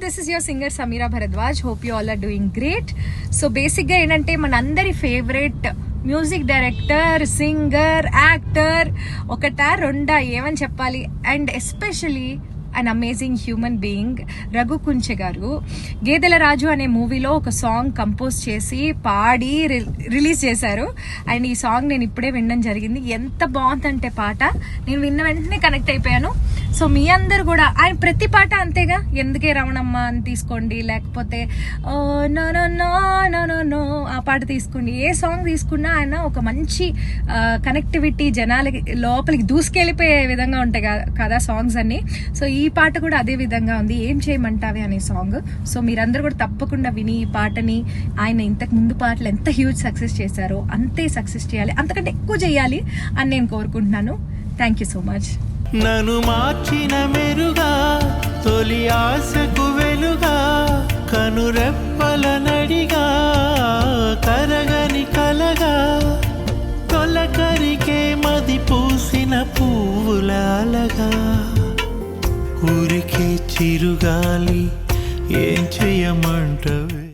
this is your singer Samira Bharadwaj. Hope you all are doing great. So బేసిక్గా ఏంటంటే మనందరి favourite music director, singer, actor ఒకటా రెండా ఏమని చెప్పాలి, and especially an amazing human being Raghu Kunche garu Gedela రాజు అనే మూవీలో ఒక సాంగ్ కంపోజ్ చేసి పాడి రిలీజ్ చేశారు. అండ్ ఈ సాంగ్ నేను ఇప్పుడే వినడం జరిగింది. ఎంత బాగుందంటే పాట, నేను విన్న వెంటనే కనెక్ట్ అయిపోయాను. సో మీ అందరు కూడా ఆయన ప్రతి పాట అంతేగా, ఎందుకే రమణమ్మ అని తీసుకోండి, లేకపోతే no no no no no no ఆ పాట తీసుకోండి, ఏ సాంగ్ తీసుకున్నా ఆయన ఒక మంచి కనెక్టివిటీ, జనాలకి లోపలికి దూసుకెళ్ళిపోయే విధంగా ఉంటాయి కదా సాంగ్స్ అన్ని. సో ఈ పాట కూడా అదే విధంగా ఉంది, ఏం చేయమంటావే అనే సాంగ్. సో మీరందరూ కూడా తప్పకుండా విని ఈ పాటని, ఆయన ఇంతకు ముందు పాటలు ఎంత హ్యూజ్ సక్సెస్ చేశారో అంతే సక్సెస్ చేయాలి, అంతకంటే ఎక్కువ చేయాలి అని నేను కోరుకుంటున్నాను. Thank you so much. నన్ను మార్చిన మెరుగా, తొలి ఆశకు వెలుగా, కనురెప్పల నడిగా, కరగని కలగా, తొలకరికే మది పూసిన పువ్వులాలగా, ఊరికే చిరుగాలి ఏం చెయ్యమంటవే.